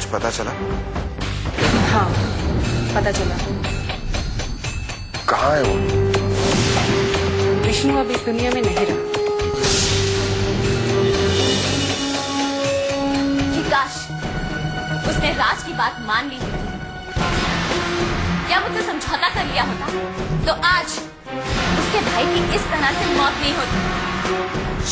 कुछ पता चला? हाँ, पता चला। कहाँ है वो? विष्णु अब इस दुनिया में नहीं रहा। काश उसने राज की बात मान ली होती, या मुझसे समझौता कर लिया होता, तो आज उसके भाई की इस तरह से मौत नहीं होती।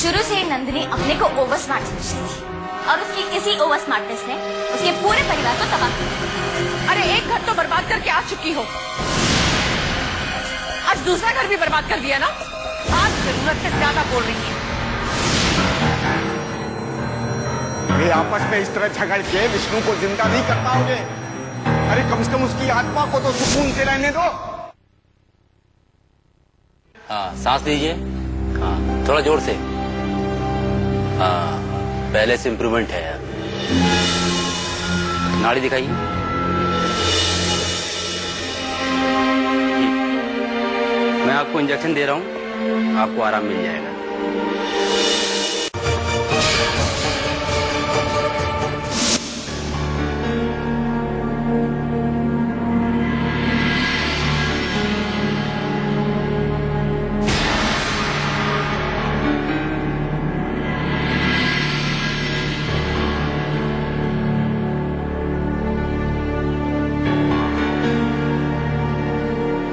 शुरू से ही नंदिनी अपने को ओवर स्मार्ट समझती थी और उसकी इसी ओवर स्मार्टनेस ने उसके पूरे परिवार को तबाह कर दिया। अरे एक घर तो बर्बाद करके आ चुकी हो, आज दूसरा घर भी बर्बाद कर दिया ना। आज जरूरत से ज्यादा बोल रही है। वे आपस में इस तरह झगड़ के विष्णु को जिंदा नहीं कर पाओगे। अरे कम से कम उसकी आत्मा को तो सुकून से रहने दो। हाँ, सांस लीजिए। हाँ, थोड़ा जोर से। हाँ, पहले से इम्प्रूवमेंट है यार। नाड़ी दिखाइए। मैं आपको इंजेक्शन दे रहा हूँ, आपको आराम मिल जाएगा।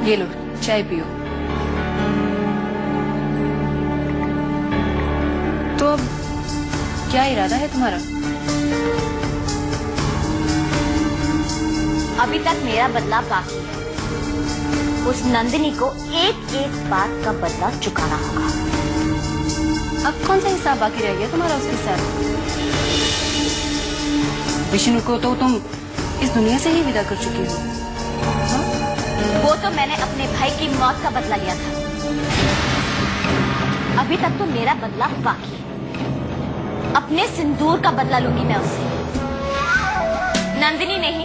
ये लो, चाय पियो। तो अब क्या इरादा है तुम्हारा? अभी तक मेरा बदला बाकी है। उस नंदिनी को एक एक बात का बदला चुकाना होगा। अब कौन सा हिसाब बाकी रह गया तुम्हारा उसके साथ? विष्णु को तो तुम इस दुनिया से ही विदा कर चुकी हो। वो तो मैंने अपने भाई की मौत का बदला लिया था। अभी तक तो मेरा बदला बाकी है। अपने सिंदूर का बदला लूंगी मैं उससे। नंदिनी ने ही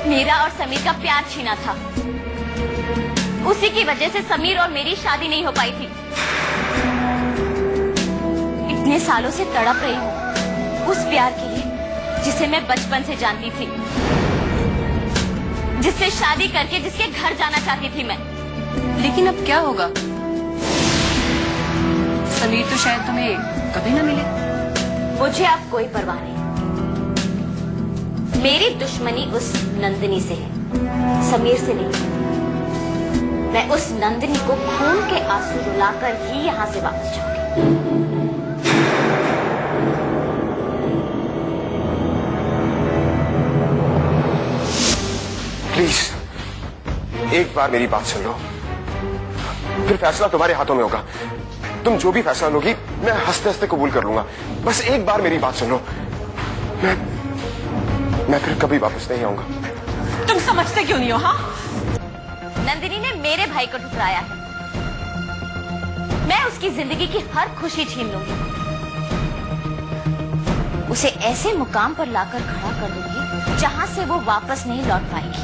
मेरा और समीर का प्यार छीना था। उसी की वजह से समीर और मेरी शादी नहीं हो पाई थी। इतने सालों से तड़प रही हूँ उस प्यार के लिए जिसे मैं बचपन से जानती थी, जिससे शादी करके जिसके घर जाना चाहती थी मैं। लेकिन अब क्या होगा? समीर तो शायद तुम्हें कभी न मिले। मुझे अब कोई परवाह नहीं। मेरी दुश्मनी उस नंदिनी से है, समीर से नहीं। मैं उस नंदिनी को खून के आंसू रुलाकर ही यहाँ से वापस जाऊंगी। प्लीज एक बार मेरी बात सुन लो, फिर फैसला तुम्हारे हाथों में होगा। तुम जो भी फैसला लोगी मैं हंसते हंसते कबूल कर लूंगा। बस एक बार मेरी बात सुन लो। मैं फिर कभी वापस नहीं आऊंगा। तुम समझते क्यों नहीं हो? हाँ, नंदिनी ने मेरे भाई को ठुकराया है। मैं उसकी जिंदगी की हर खुशी छीन लूंगी। उसे ऐसे मुकाम पर लाकर खड़ा कर दूंगी जहां से वो वापस नहीं लौट पाएगी।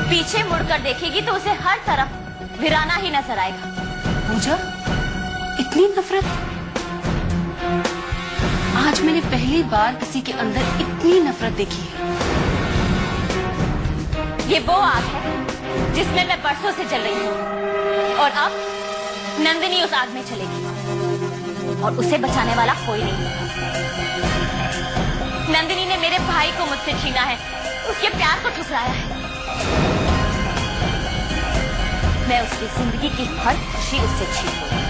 पीछे मुड़कर देखेगी तो उसे हर तरफ वीराना ही नजर आएगा। पूजा, इतनी नफरत? आज मैंने पहली बार किसी के अंदर इतनी नफरत देखी है। ये वो आग है जिसमें मैं बरसों से जल रही हूँ, और अब नंदिनी उस आग में चलेगी और उसे बचाने वाला कोई नहीं। नंदिनी ने मेरे भाई को मुझसे छीना है, उसके प्यार को ठुकराया है। मैं उसकी जिंदगी की हर खुशी उससे छीन लूंगी।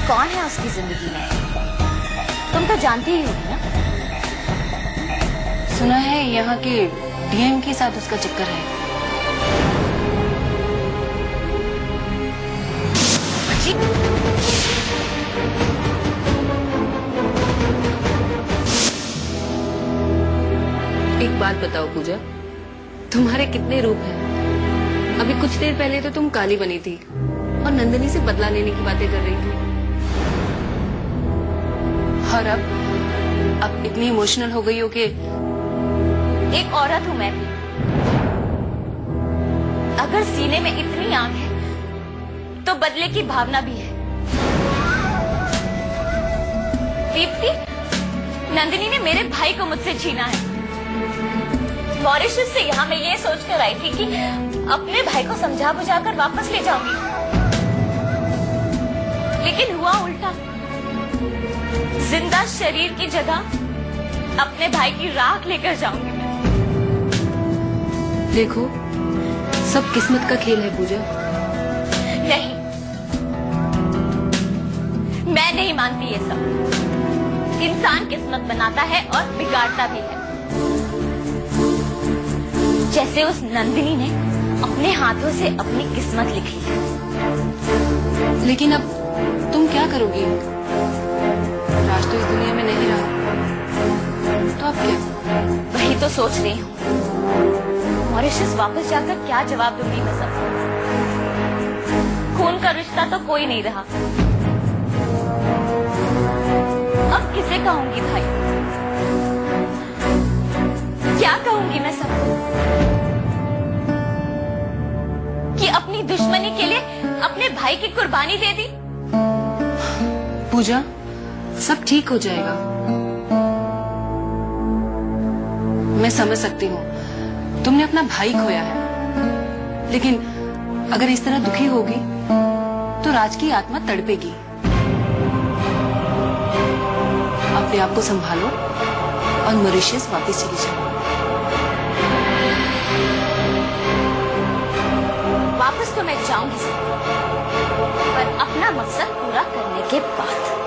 कौन है उसकी जिंदगी में? तुम तो जानती ही होगी ना। सुना है यहाँ के डीएम के साथ उसका चक्कर है। एक बात बताओ पूजा, तुम्हारे कितने रूप हैं? अभी कुछ देर पहले तो तुम काली बनी थी और नंदिनी से बदला लेने की बातें कर रही थी, और अब इतनी इमोशनल हो गई हो कि एक औरत हूं मैं भी। अगर सीने में इतनी आग है तो बदले की भावना भी है। दीप्ति, नंदिनी ने मेरे भाई को मुझसे छीना है। मॉरिशस से यहाँ मैं ये सोच कर आई थी कि अपने भाई को समझा बुझाकर वापस ले जाऊंगी, लेकिन हुआ उल्टा। जिंदा शरीर की जगह अपने भाई की राख लेकर जाऊंगी मैं। देखो, सब किस्मत का खेल है पूजा। नहीं, मैं नहीं मानती ये सब। इंसान किस्मत बनाता है और बिगाड़ता भी है, जैसे उस नंदिनी ने अपने हाथों से अपनी किस्मत लिखी है। लेकिन अब तुम क्या करोगी? राज तो इस दुनिया में नहीं रहा, तो अब क्या? वही तो सोच रही हूँ। मॉरिशस वापस जाकर क्या जवाब दूंगी मैं सबको? खून का रिश्ता तो कोई नहीं रहा, अब किसे कहूंगी भाई? क्या कहूंगी मैं सबको? कि अपनी दुश्मनी के लिए अपने भाई की कुर्बानी दे दी? पूजा, सब ठीक हो जाएगा। मैं समझ सकती हूँ, तुमने अपना भाई खोया है, लेकिन अगर इस तरह दुखी होगी तो राज की आत्मा तड़पेगी। अपने आप को संभालो और मॉरिशस वापस चली जाओ। वापस तो मैं जाऊंगी, पर अपना मकसद पूरा करने के बाद।